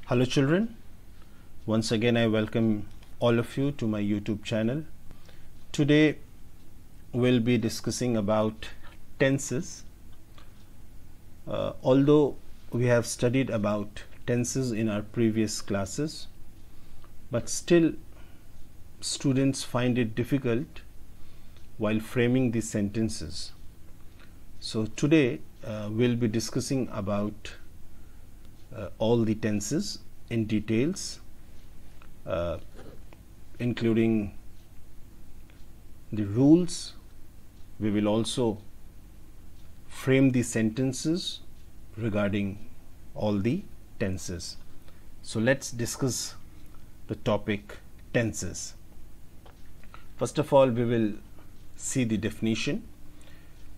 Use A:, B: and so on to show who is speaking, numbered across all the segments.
A: Hello children, once again I welcome all of you to my YouTube channel. Today we'll be discussing about tenses. Although we have studied about tenses in our previous classes, but still students find it difficult while framing these sentences. So today we'll be discussing about all the tenses in details, including the rules. We will also frame the sentences regarding all the tenses. So let's discuss the topic tenses. First of all, we will see the definition.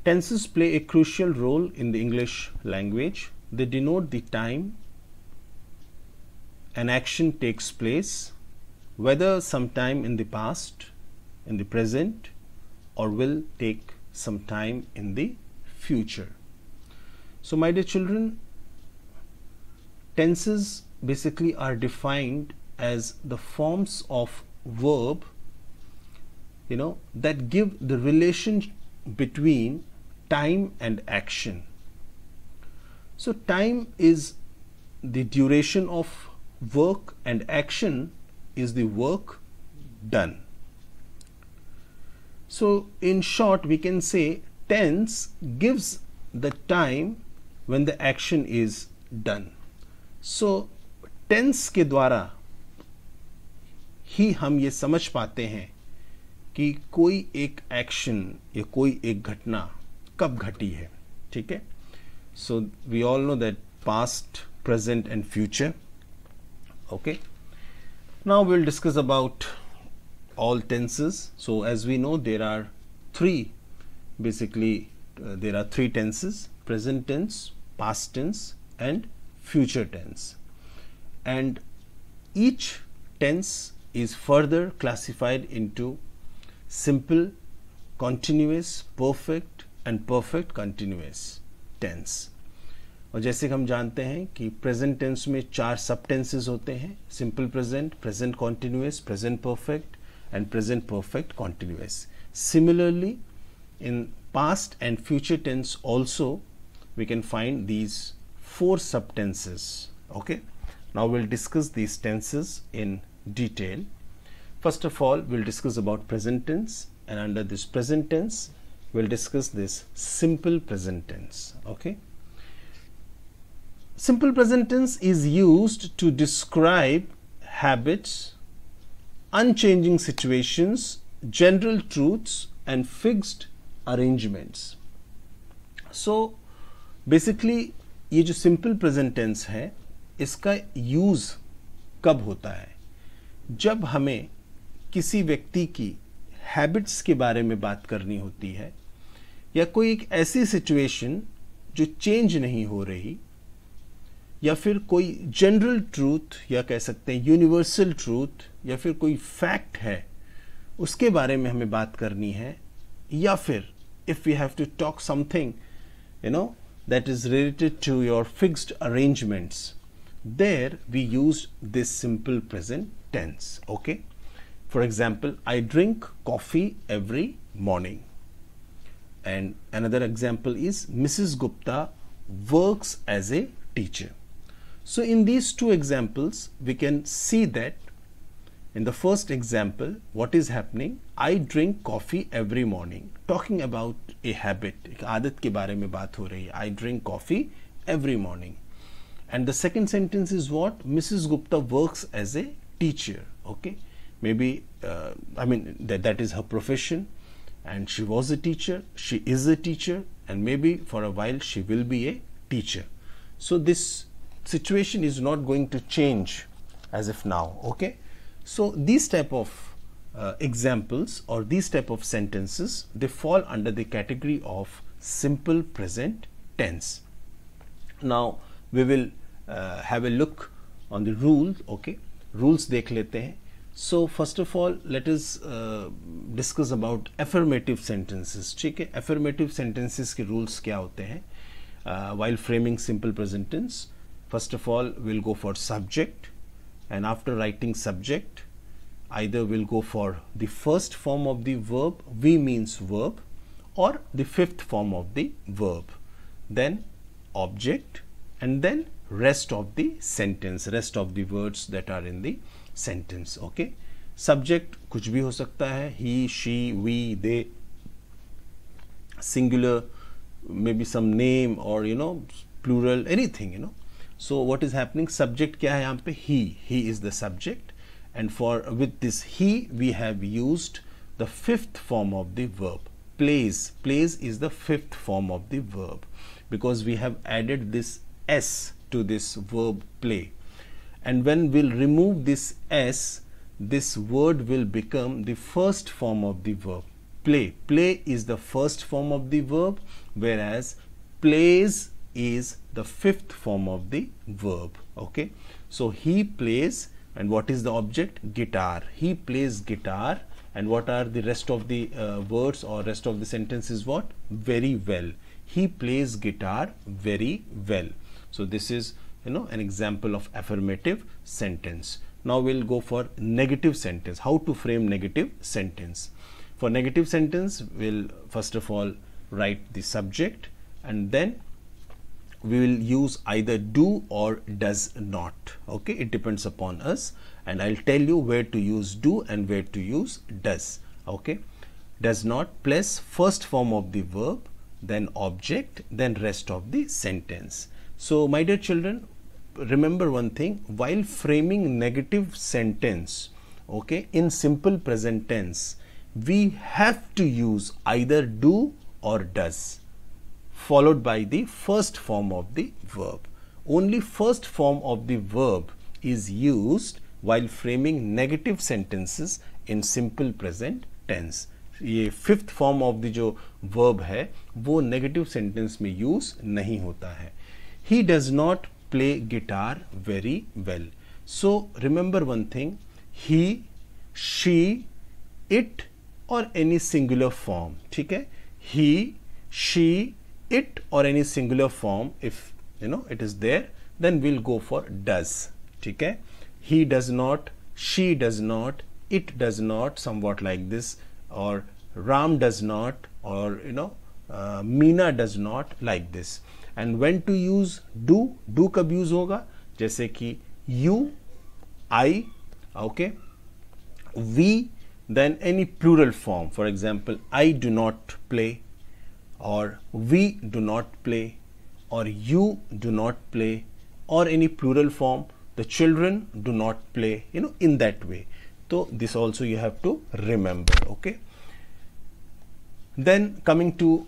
A: Tenses play a crucial role in the English language. They denote the time an action takes place, whether sometime in the past, in the present, or will take some time in the future. So my dear children, tenses basically are defined as the forms of verb, that give the relation between time and action. So time is the duration of work and action is the work done. So in short, we can say tense gives the time when the action is done. So tense के द्वारा ही हम ये समझ पाते हैं कि कोई एक एक्शन या कोई एक घटना कब घटी है. ठीक है. So we all know that past, present and future. Okay. Now we'll discuss about all tenses. So as we know, there are three tenses: present tense, past tense and future tense. And each tense is further classified into simple, continuous, perfect and perfect continuous tense. और जैसे कि हम जानते हैं कि present tense में 4 सब tenses होते हैं: simple present, present continuous, present perfect and present perfect continuous. Similarly, in past and future tense also we can find these 4 subtenses. Okay, now we'll discuss these tenses in detail. First of all, we'll discuss about present tense, and under this present tense we'll discuss this simple present tense. Okay, simple present tense is used to describe habits, unchanging situations, general truths and fixed arrangements. So basically ये जो simple present tense है, इसका use कब होता है? जब हमें किसी व्यक्ति की habits के बारे में बात करनी होती है, या कोई एक ऐसी situation जो change नहीं हो रही, या फिर कोई जनरल ट्रूथ या कह सकते हैं यूनिवर्सल ट्रूथ, या फिर कोई फैक्ट है उसके बारे में हमें बात करनी है, या फिर if we have to talk something that is related to your fixed arrangements, there we use this simple present tense. Okay, for example, I drink coffee every morning. And another example is Mrs Gupta works as a teacher. So in these two examples, we can see that in the first example, what is happening? I drink coffee every morning. Talking about a habit, एक आदत के बारे में बात हो रही है. I drink coffee every morning. And the second sentence is what? Mrs. Gupta works as a teacher. Okay, maybe that is her profession, and she was a teacher. She is a teacher, and maybe for a while she will be a teacher. So this situation is not going to change as if now. Okay, so these type of examples or these type of sentences, they fall under the category of simple present tense. Now we will have a look on the rules. Okay, rules देख लेते हैं. So first of all, let us discuss about affirmative sentences. ठीक है, affirmative sentences के rules क्या होते हैं while framing simple present tense. first of all we'll go for subject, and after writing subject, either we'll go for the first form of the verb, V means verb, or the fifth form of the verb, then object, and then rest of the sentence, rest of the words that are in the sentence. Okay, subject कुछ भी हो सकता है, he, she, we, they, singular, maybe some name, or plural, anything. So what is happening, subject क्या है यहाँ पे, he is the subject, and for with this he we have used the fifth form of the verb, plays is the fifth form of the verb, because we have added this s to this verb play, and when we'll remove this s, this word will become the first form of the verb. Play is the first form of the verb, whereas plays is the fifth form of the verb. Okay, so he plays, and what is the object, guitar, he plays guitar, and what are the rest of the words or rest of the sentence is what, very well, he plays guitar very well. So this is an example of affirmative sentence. Now we'll go for negative sentence, how to frame negative sentence. For negative sentence, we'll first of all write the subject, and then we will use either do or does not. Okay, it depends upon us, and I'll tell you where to use do and where to use does. Okay, does not plus first form of the verb, then object, then rest of the sentence. So my dear children, remember one thing, while framing negative sentence, okay, in simple present tense, we have to use either do or does, followed by the first form of the verb. Only first form of the verb is used while framing negative sentences in simple present tense. ये fifth form of the जो verb है वो negative sentence में use नहीं होता है. He does not play guitar very well. So remember one thing, he, she, it or any singular form. ठीक है, he, she, it or any singular form, if it is there, then we'll go for does. ठीक है, he does not, she does not, it does not, somewhat like this, or Ram does not, or Meena does not, like this. And when to use do कब use होगा, जैसे कि you, I, okay, we, then any plural form, for example I do not play, or we do not play, or you do not play, or any plural form, the children do not play, in that way. So this also you have to remember. Okay, then coming to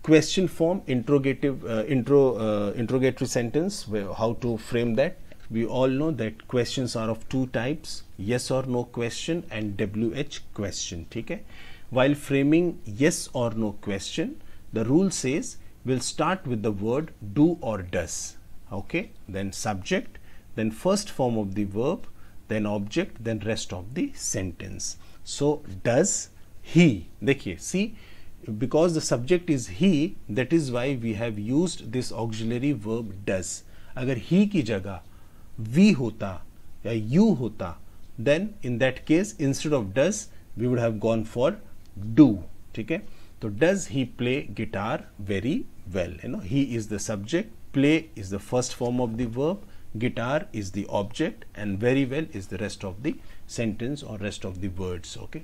A: question form, interrogatory sentence, how to frame that. We all know that questions are of two types, yes or no question and WH question. ठीक है, while framing yes or no question, the rule says we'll start with the word do or does. Okay, then subject, then first form of the verb, then object, then rest of the sentence. So does he, देखिए, see, because the subject is he, that is why we have used this auxiliary verb does. अगर he की जगह we होता या you होता, then in that case instead of does we would have gone for do. ठीक है, तो does he play guitar very well? He is the subject, play is the first form of the verb, guitar is the object, and very well is the rest of the sentence or rest of the words. Okay,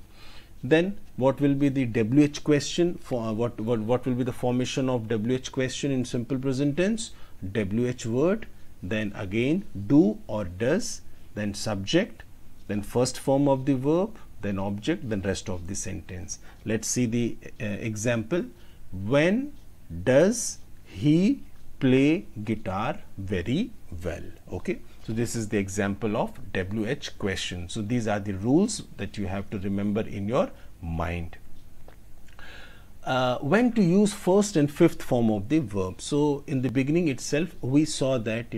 A: then what will be the WH question? For what will be the formation of WH question in simple present tense? WH word, then again do or does, then subject, then first form of the verb, then object, then rest of the sentence. Let's see the example. When does he play guitar very well? Okay, so this is the example of WH question. So these are the rules that you have to remember in your mind. When to use first and fifth form of the verb. So in the beginning itself we saw that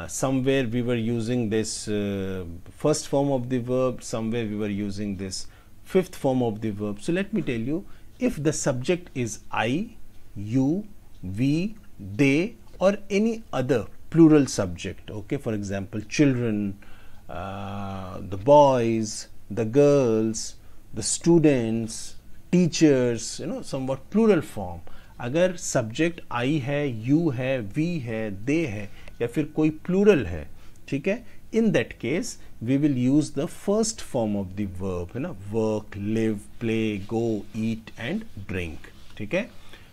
A: somewhere we were using this first form of the verb, somewhere we were using this fifth form of the verb. So let me tell you, if the subject is I, you, we, they or any other plural subject. Okay, for example, children, the boys, the girls, the students, teachers, somewhat plural form. अगर subject I है, you है, we है, दे है, या फिर कोई plural है, ठीक है, in that case we will use the first form of the verb, work, live, play, go, eat and drink, ठीक है.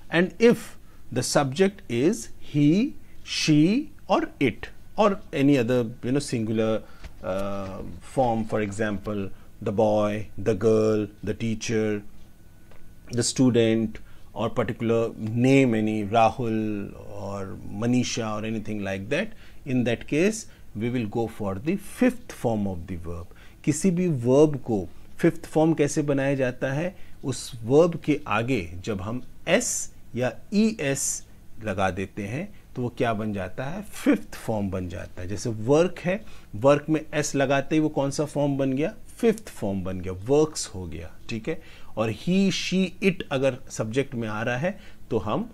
A: And if the subject is he, she or it or any other singular form, for example the boy, the girl, the teacher, the student, or particular name, any Rahul or Manisha or anything like that, in that case we will go for the fifth form of the verb. किसी भी verb को fifth form कैसे बनाया जाता है, उस verb के आगे जब हम s या es लगा देते हैं तो वो क्या बन जाता है, फिफ्थ फॉर्म बन जाता है. जैसे वर्क है, वर्क में s लगाते ही वो कौन सा फॉर्म बन गया, फिफ्थ फॉर्म बन गया, वर्क्स हो गया, ठीक है. और ही, शी, इट अगर सब्जेक्ट में आ रहा है तो हम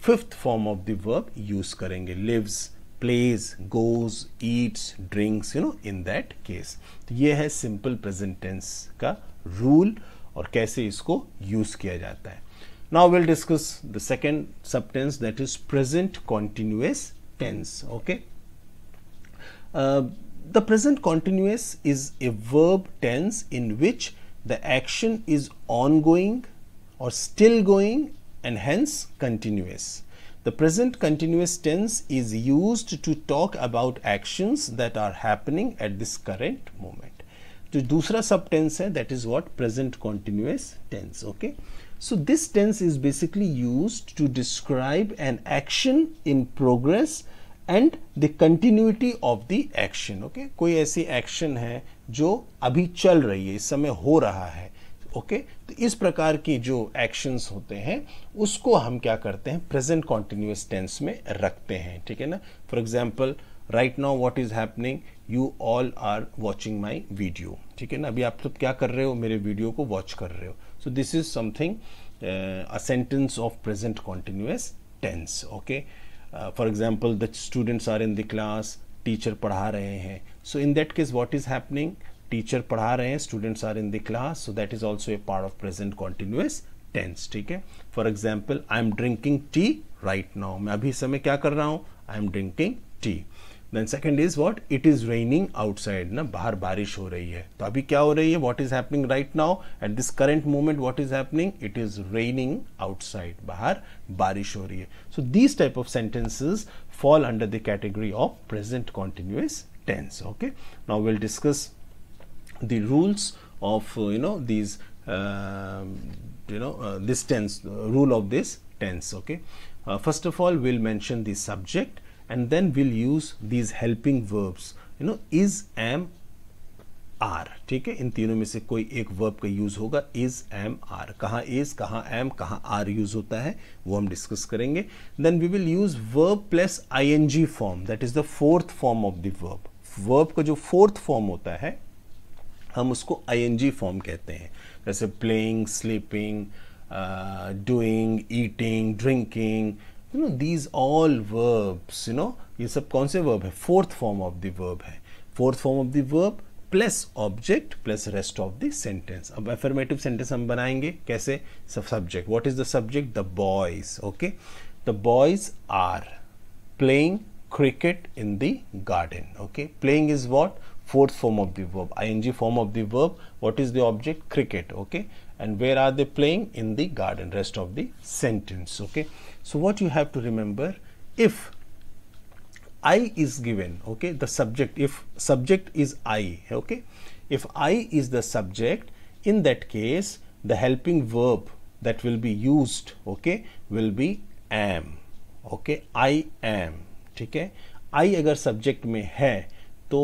A: fifth form of the verb use करेंगे, lives, plays, goes, eats, drinks, in that case. तो ये है सिंपल प्रेजेंट टेंस का रूल और कैसे इसको यूज किया जाता है. Now we'll discuss the second subtense, that is present continuous tense. Okay. The present continuous is a verb tense in which the action is ongoing or still going and hence continuous. The present continuous tense is used to talk about actions that are happening at this current moment. तो दूसरा subtense है, that is what, present continuous tense. Okay. So this tense is basically used to describe an action in progress and the continuity of the action. Okay, कोई ऐसी action है जो अभी चल रही है, इस समय हो रहा है. ओके, तो इस प्रकार की जो actions होते हैं उसको हम क्या करते हैं, present continuous tense में रखते हैं, ठीक है ना. For example, right now what is happening, you all are watching my video, ठीक है ना. अभी आप सब क्या कर रहे हो, मेरे वीडियो को वॉच कर रहे हो. So this is something, a sentence of present continuous tense. Okay. For example, the students are in the class, teacher पढ़ा रहे हैं. So in that case what is happening, teacher पढ़ा रहे हैं, students are in the class, so that is also a part of present continuous tense. ठीक है. For example, I am drinking tea right now. मैं अभी समय क्या कर रहा हूँ, I am drinking tea. Then second is what, it is raining outside, ना बाहर बारिश हो रही है. तो अभी क्या हो रही है, what is happening right now, at this current moment what is happening, it is raining outside, बाहर बारिश हो रही है. So these type of sentences fall under the category of present continuous tense. Okay. Now we'll discuss the rules of these this tense, rule of this tense. Okay. First of all we'll mention the subject and then we'll use these helping verbs, is, am, are. ठीक है, इन तीनों में से कोई एक verb का use होगा, is, am, are. कहाँ is, कहाँ am, कहाँ are यूज होता है वो हम डिस्कस करेंगे. Then we will use verb plus ing form, that is the fourth form of the verb. Verb का जो फोर्थ फॉर्म होता है हम उसको ing फॉर्म कहते हैं. जैसे playing, sleeping, doing, eating, drinking, these all verbs, ये सब कौन से verb है, fourth form of the verb है. fourth form of the verb plus object plus rest of the sentence. अब affirmative sentence हम बनाएंगे कैसे, subject, what is the subject, the boys. Okay, the boys are playing cricket in the garden. Okay, playing is what, fourth form of the verb, ing form of the verb. What is the object, cricket. Okay, and where are they playing, in the garden, rest of the sentence. Okay, so what you have to remember, if I is given, okay, the subject, if subject is I, okay, if I is the subject, in that case the helping verb that will be used, okay, will be am. Okay, I am. ठीक है, I अगर subject में है तो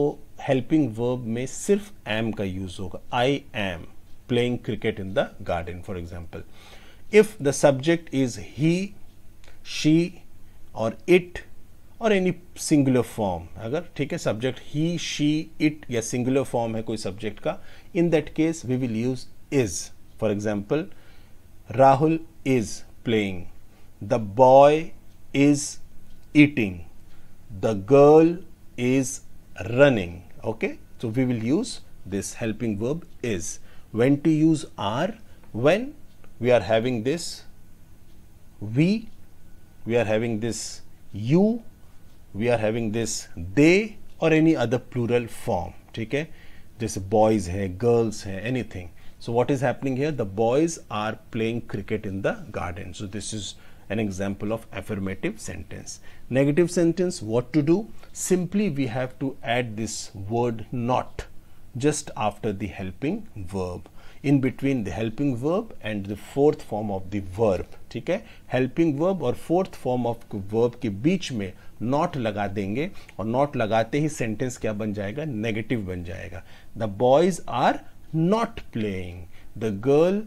A: helping verb में सिर्फ am का use होगा. I am playing cricket in the garden, for example. If the subject is he, she or it or any singular form, अगर ठीक है subject he, she, it या singular form है कोई subject का, in that case we will use is. For example, Rahul is playing, the boy is eating, the girl is running. Okay, so we will use this helping verb is. When to use are? When we are having this we are having this you, we are having this they or any other plural form. ठीक है, जैसे boys है, girls है, anything. So what is happening here? The boys are playing cricket in the garden. So this is an example of affirmative sentence. Negative sentence, what to do? Simply we have to add this word not just after the helping verb, in between the helping verb and the fourth form of the verb. ठीक है, helping verb और fourth form of verb के बीच में not लगा देंगे और not लगाते ही sentence क्या बन जाएगा? Negative बन जाएगा. The boys are not playing, the girl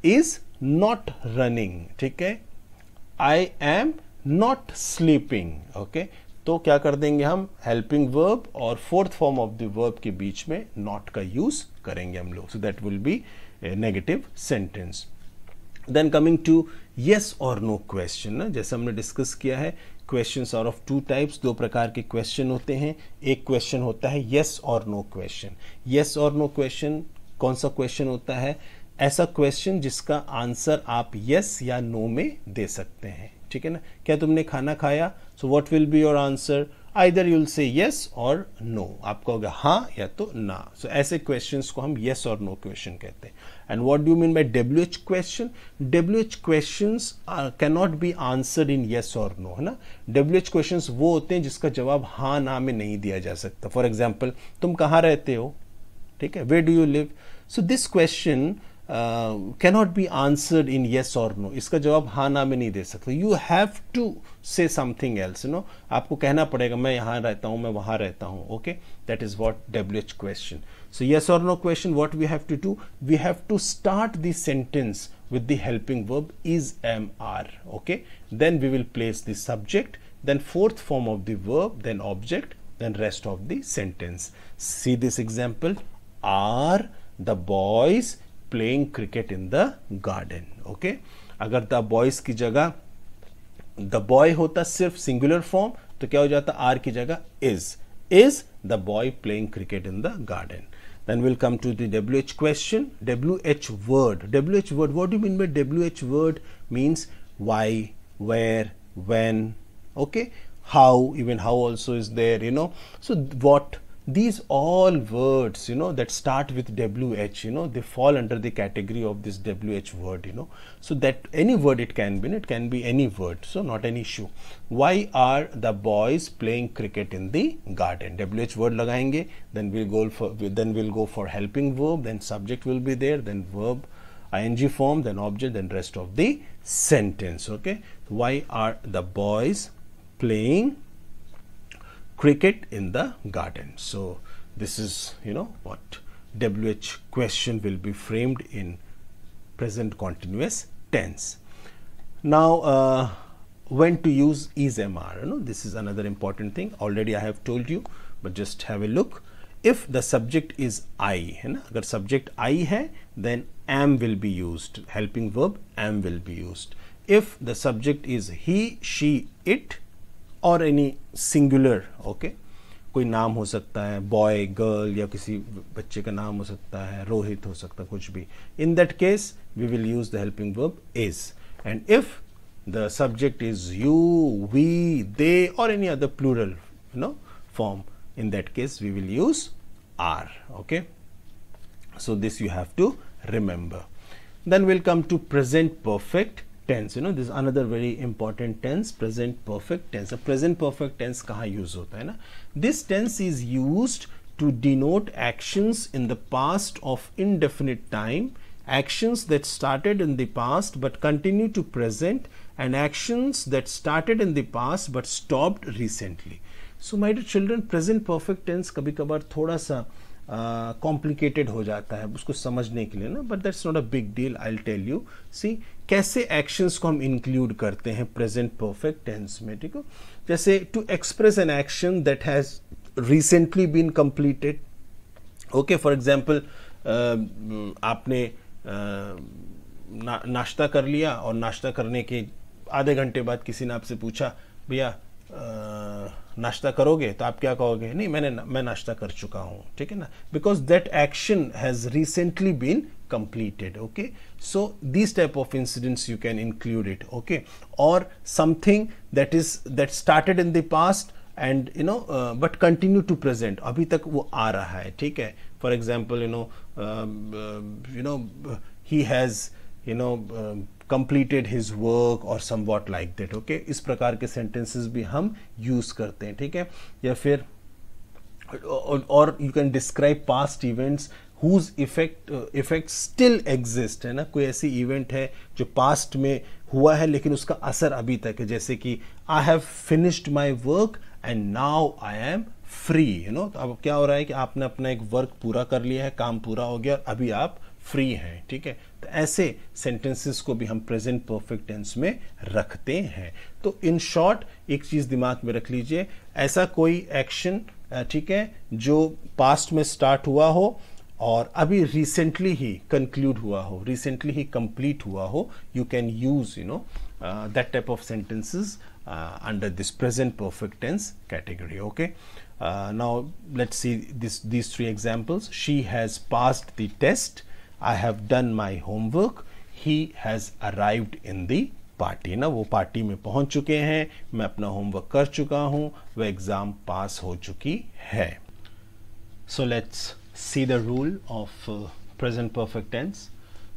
A: is not running. ठीक है, I am not sleeping. Okay, तो क्या कर देंगे हम? हेल्पिंग वर्ब और fourth form of the verb के बीच में नॉट का यूज करेंगे हम लोग. So that will be negative sentence. Then coming to yes और नो क्वेश्चन ना, जैसे हमने डिस्कस किया है, questions are of two types. दो प्रकार के क्वेश्चन होते हैं. एक क्वेश्चन होता है यस और नो क्वेश्चन. यस और नो क्वेश्चन कौन सा क्वेश्चन होता है? ऐसा क्वेश्चन जिसका आंसर आप यस या नो में दे सकते हैं. ठीक है ना, क्या तुमने खाना खाया? So what will be your answer? Either you will say yes और नो. आप कहोगे हाँ या तो ना. सो ऐसे क्वेश्चंस को हम यस और नो क्वेश्चन कहते हैं. And what do you mean by WH question? WH questions can not be answered in yes और नो, है ना. डब्ल्यूएच क्वेश्चंस वो होते हैं जिसका जवाब हाँ ना में नहीं दिया जा सकता. फॉर एग्जाम्पल, तुम कहाँ रहते हो? ठीक है, where do you live? So this question cannot be answered in yes or no. इसका जवाब हाँ ना में नहीं दे सकते. You have to say something else, you know. आपको कहना पड़ेगा मैं यहाँ रहता हूँ, मैं वहाँ रहता हूँ. Okay, that is what WH question. So yes or no question, what we have to do? We have to start the sentence with the helping verb is, am, are. Okay, then we will place the subject, then fourth form of the verb, then object, then rest of the sentence. See this example. Are the boys playing cricket in the garden? Okay, अगर the boys की जगह the boy होता सिर्फ singular form तो क्या हो जाता? Are की जगह is the boy playing cricket in the garden. Then we'll come to the WH question. WH word. WH word, what do you mean by WH word? Means why, where, when. Okay, how, even how also is there, you know. So what, these all words, you know, that start with WH, you know, they fall under the category of this WH word, you know. So that any word it can be any word, so not an issue. Why are the boys playing cricket in the garden? WH word लगाएंगे, then we'll go for helping verb, then subject will be there, then verb ing form, then object, then rest of the sentence. Okay, why are the boys playing cricket in the garden? So this is, you know, what WH question will be framed in present continuous tense. Now when to use is, am, are, you know, this is another important thing. Already I have told you, but just have a look. If the subject is I, है ना, अगर subject I है, then am will be used. Helping verb am will be used. If the subject is he, she, it, और any singular, okay, कोई नाम हो सकता है, बॉय, गर्ल, या किसी बच्चे का नाम हो सकता है, रोहित हो सकता है, कुछ भी. In that case we will use the helping verb is. And if the subject is you, we, they और any other plural, you know, form, in that case we will use are. Okay, so this you have to remember. Then will come to present perfect tense. You know, this is another very important tense, present perfect tense. A present perfect tense कहाँ use होता है ना? This tense is used to denote actions in the past of indefinite time, actions that started in the past but continue to present, and actions that started in the past but stopped recently. So my dear children, present perfect tense कभी कभार थोड़ा सा complicated हो जाता है उसको समझने के लिए ना, but that's not a big deal. I will tell you. See कैसे एक्शंस को हम इंक्लूड करते हैं प्रेजेंट परफेक्ट टेंस में. ठीक है, जैसे to express an action that has recently been completed. Okay, for example आपने नाश्ता कर लिया और नाश्ता करने के आधे घंटे बाद किसी ने आपसे पूछा, भैया नाश्ता करोगे, तो आप क्या कहोगे? नहीं, मैं नाश्ता कर चुका हूँ, ठीक है ना, because that action has recently been completed. Okay, so these type of incidents you can include it. Okay, or something that started in the past and but continue to present, अभी तक वो आ रहा है, ठीक है. For example, he has completed his work or somewhat like that. Okay, इस प्रकार के sentences भी हम use करते हैं, ठीक है. या फिर or you can describe past events whose effect still exist, है ना. कोई ऐसी इवेंट है जो पास्ट में हुआ है लेकिन उसका असर अभी तक है, जैसे कि I have finished my work and now I am free. तो अब क्या हो रहा है कि आपने अपना एक वर्क पूरा कर लिया है, काम पूरा हो गया और अभी आप फ्री हैं, ठीक है. तो ऐसे सेंटेंसेस को भी हम प्रेजेंट परफेक्ट टेंस में रखते हैं. तो इन शॉर्ट एक चीज दिमाग में रख लीजिए, ऐसा कोई एक्शन, ठीक है, जो पास्ट में स्टार्ट हुआ हो और अभी रिसेंटली ही कंक्लूड हुआ हो, रिसेंटली ही कंप्लीट हुआ हो, you can use that type of sentences under this present perfect tense category. Okay, now let's see these three examples. She has passed the test. I have done my homework. He has arrived in the party. ना, वो party में पहुंच चुके हैं, मैं अपना homework कर चुका हूं, वो एग्जाम पास हो चुकी है. So let's see the rule of present perfect tense.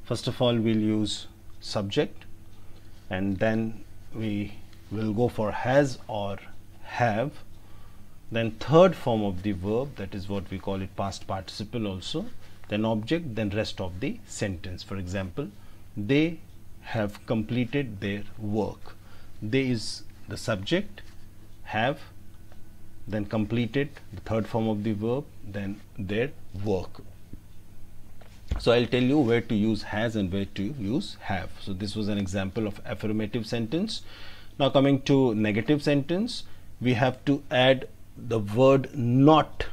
A: First of all, we'll use subject and then we will go for has or have. Then third form of the verb, that is what we call it past participle also. Then object, then rest of the sentence. For example, they have completed their work. They is the subject, have, then completed, the third form of the verb, then their work. So I'll tell you where to use has and where to use have. So this was an example of affirmative sentence. Now coming to negative sentence, we have to add the word not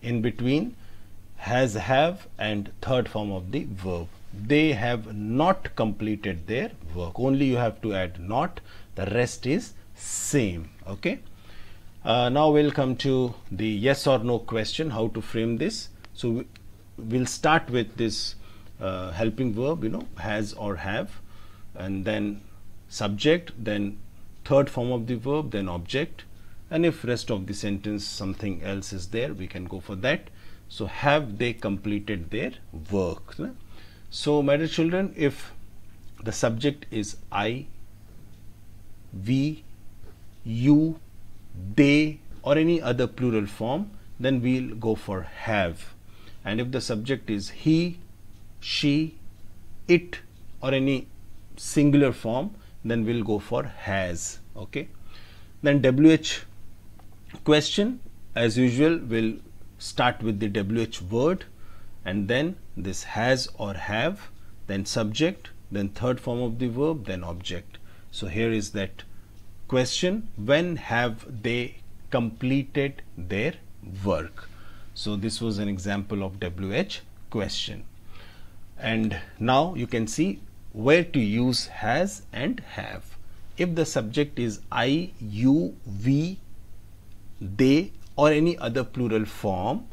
A: in between has, have and third form of the verb. They have not completed their work. Only you have to add not, the rest is same. Okay. Now we'll come to the yes or no question, how to frame this. So we'll start with this helping verb, has or have, and then subject, then third form of the verb, then object, and if rest of the sentence something else is there, we can go for that. So have they completed their work? So my dear children, if the subject is I, we, you, they or any other plural form, then we'll go for have. And if the subject is he, she, it or any singular form, then we'll go for has. Okay. Then WH question, as usual, we'll start with the WH word and then this has or have, then subject, then third form of the verb, then object. So here is that question, when have they completed their work? So this was an example of WH question. And now you can see where to use has and have. If the subject is I, you, we, they or any other plural form,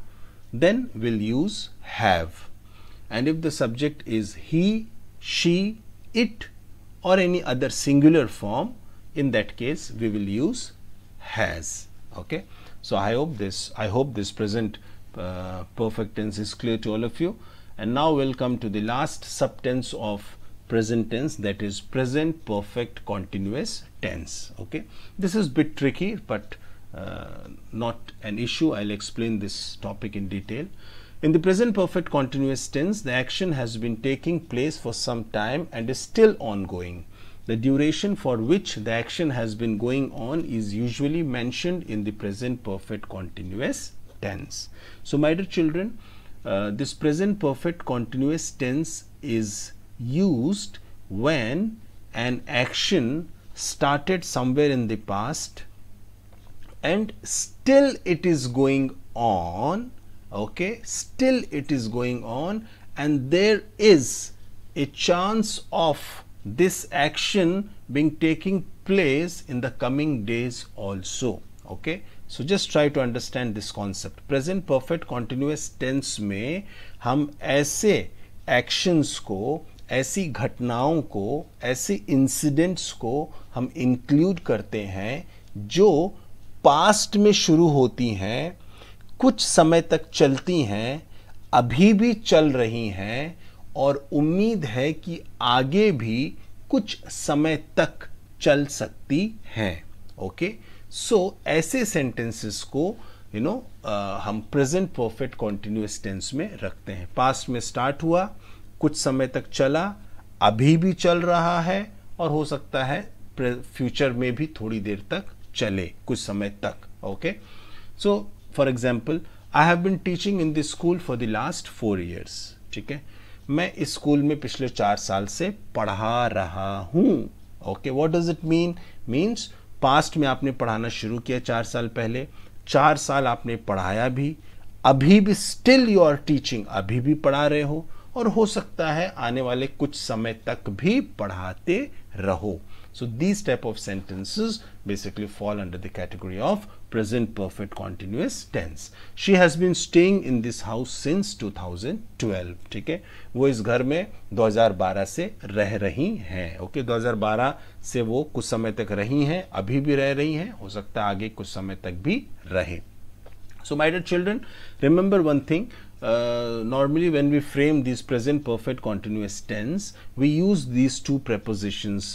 A: then we'll use have. And if the subject is he, she, it or any other singular form, in that case we will use has. Okay. So I hope this present perfect tense is clear to all of you. And now we'll come to the last subtense of present tense, that is present perfect continuous tense. Okay. This is a bit tricky, but not an issue. I'll explain this topic in detail. In the present perfect continuous tense, the action has been taking place for some time and is still ongoing. The duration for which the action has been going on is usually mentioned in the present perfect continuous tense. So my dear children, this present perfect continuous tense is used when an action started somewhere in the past and still it is going on. Okay, still it is going on, and there is a chance of this action being taking place in the coming days also. Okay, so just try to understand this concept. Present perfect continuous tense में हम ऐसे actions को, ऐसी घटनाओं को, ऐसे incidents को हम इंक्लूड करते हैं जो पास्ट में शुरू होती हैं, कुछ समय तक चलती हैं, अभी भी चल रही हैं और उम्मीद है कि आगे भी कुछ समय तक चल सकती हैं. ओके, सो ऐसे सेंटेंसेस को हम प्रेजेंट परफेक्ट कॉन्टिन्यूअस टेंस में रखते हैं. पास्ट में स्टार्ट हुआ, कुछ समय तक चला, अभी भी चल रहा है और हो सकता है फ्यूचर में भी थोड़ी देर तक चले, कुछ समय तक. Okay, so for example, I have been teaching in this school for the last 4 years. ठीक है, मैं इस स्कूल में पिछले 4 साल से पढ़ा रहा हूं. Okay, what does it mean? Means past में आपने पढ़ाना शुरू किया 4 साल पहले, 4 साल आपने पढ़ाया भी, अभी भी स्टिल यू आर टीचिंग, अभी भी पढ़ा रहे हो और हो सकता है आने वाले कुछ समय तक भी पढ़ाते रहो. So these type of sentences basically fall under the category of present perfect continuous tense. She has been staying in this house since 2012. ठीक है, वो इस घर में 2012 से रह रही हैं. ओके, 2012 से वो कुछ समय तक रही हैं, अभी भी रह रही हैं, हो सकता है आगे कुछ समय तक भी रहे. So my dear children, remember one thing. Normally when we frame these present perfect continuous tense, we use these two prepositions.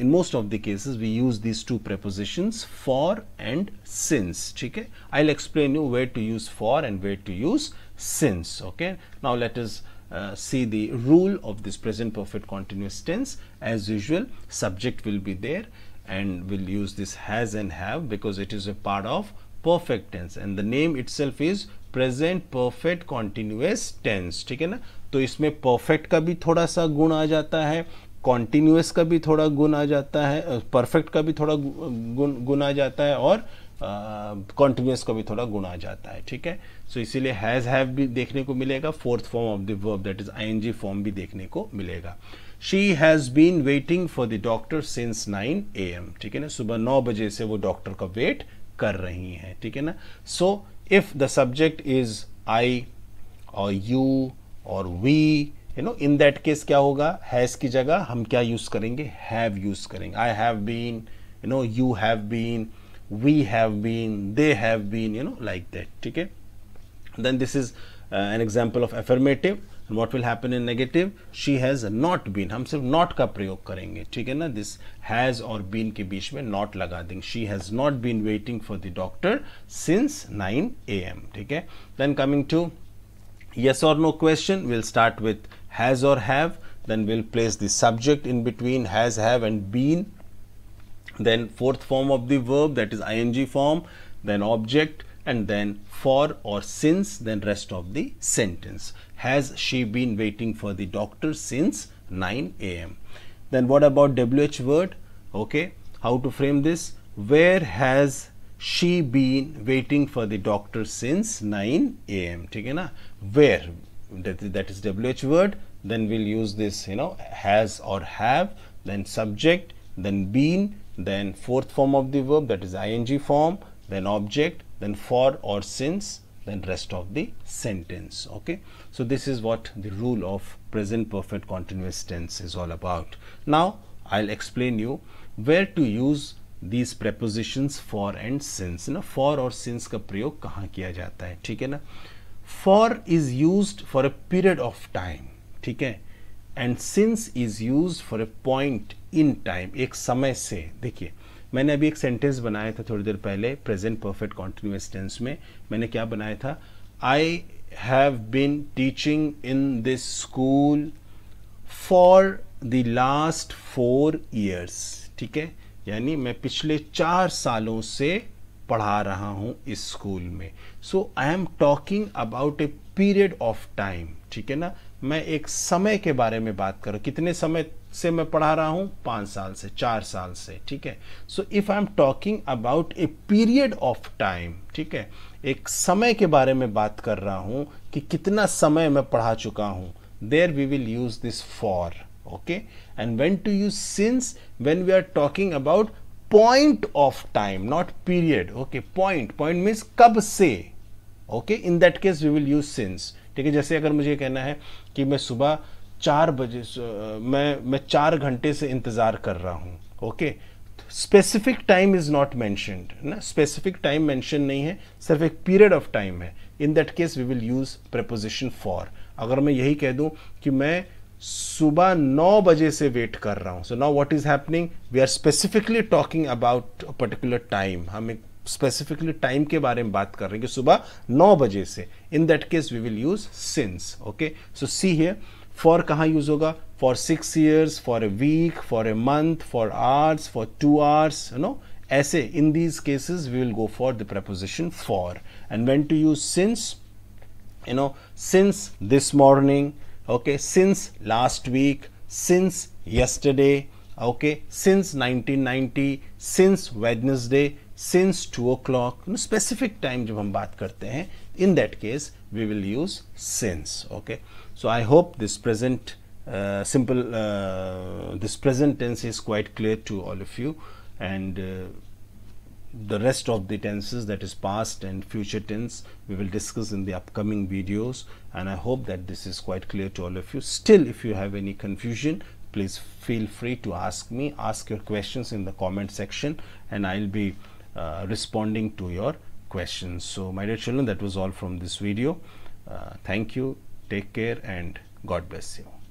A: In most of the cases we use these two prepositions, for and since. ठीक है, I'll explain you where to use for and where to use since. Okay, now let us see the rule of this present perfect continuous tense. As usual, subject will be there and we'll use this has and have because it is a part of perfect tense and the name itself is present perfect continuous tense. ठीक है ना, तो इसमें perfect का भी थोड़ा सा गुण आ जाता है, continuous का भी थोड़ा गुण आ जाता है, perfect का भी थोड़ा गुण आ जाता है और continuous का भी थोड़ा गुण आ जाता है. ठीक है, सो इसीलिए has have भी देखने को मिलेगा, fourth form of the verb that is ing form भी देखने को मिलेगा. She has been waiting for the doctor since 9 AM. ठीक है ना, सुबह 9 बजे से वो डॉक्टर का वेट कर रही हैं. ठीक है ना, so if the subject is I और यू और वी, इन दैट केस क्या होगा, हैज की जगह हम क्या यूज करेंगे, हैव यूज करेंगे. I have been, you have been, we have been, they have been, like that. ठीक है, then this is an example of affirmative. What will happen in negative? She has not been. हम सिर्फ not का प्रयोग करेंगे. ठीक है ना, this has और been के बीच में not लगा देंगे. She has not been waiting for the doctor since 9 AM. ठीक है, then coming to yes or no question, we'll start with has or have, then we'll place the subject in between has, have and been, then fourth form of the verb that is ing form, then object, and then for or since, then rest of the sentence. Has she been waiting for the doctor since 9 AM? Then what about WH word? Okay, how to frame this? Where has she been waiting for the doctor since 9 AM? ठीक है ना, where, that is WH word. Then we'll use this, has or have, then subject, then been, then fourth form of the verb that is ing form, then object, then for or since, then rest of the sentence. Okay, so this is what the rule of present perfect continuous tense is all about. Now I'll explain you where to use these prepositions for and since. For और since का प्रयोग कहाँ किया जाता है. ठीक है ना, for is used for a period of time. ठीक है, and since is used for a point in time, एक समय से. देखिए, मैंने अभी एक सेंटेंस बनाया था थोड़ी देर पहले प्रेजेंट परफेक्ट कॉन्टिन्यूअस टेंस में. मैंने क्या बनाया था, I have been teaching in this school for the last 4 years. ठीक है, यानी मैं पिछले 4 सालों से पढ़ा रहा हूं इस स्कूल में. So I am talking about a period of time. ठीक है ना, मैं एक समय के बारे में बात कर रहा हूं. कितने समय से मैं पढ़ा रहा हूं, 5 साल से, 4 साल से. ठीक है, so if I am talking about a period of time, ठीक है, एक समय के बारे में बात कर रहा हूं कि कितना समय मैं पढ़ा चुका हूं, there we will use this for. Okay, and when to use since, when we are talking about point of time, not period. Okay, point means कब से. Okay, in that case we will use since. ठीक है, जैसे अगर मुझे कहना है कि मैं सुबह 4 बजे मैं 4 घंटे से इंतजार कर रहा हूं. Okay, specific time is not mentioned ना, स्पेसिफिक टाइम मेंशन नहीं है, सिर्फ एक पीरियड ऑफ टाइम है. In that case we will use preposition for. अगर मैं यही कह दूं कि मैं सुबह 9 बजे से वेट कर रहा हूं, so now what is happening, we are specifically talking about a particular time. हम एक स्पेसिफिकली टाइम के बारे में बात कर रहे हैं कि सुबह 9 बजे से. In that case we will use since. Okay, so see here, for कहाँ यूज होगा? For 6 years, for a week, for a month, for hours, for 2 hours, you know, ऐसे. In these cases we will go for the preposition for. And when to use since, you know, since this morning, okay, since last week, since yesterday, okay, since 1990, since Wednesday, since 2 o'clock. Specific time जब हम बात करते हैं, in that case we will use since. Okay, so I hope this present this present tense is quite clear to all of you, and the rest of the tenses, that is past and future tense, we will discuss in the upcoming videos, and I hope that this is quite clear to all of you. Still, if you have any confusion, please feel free to ask me, ask your questions in the comment section, and I'll be responding to your questions. So my dear children, that was all from this video. Thank you, take care, and God bless you.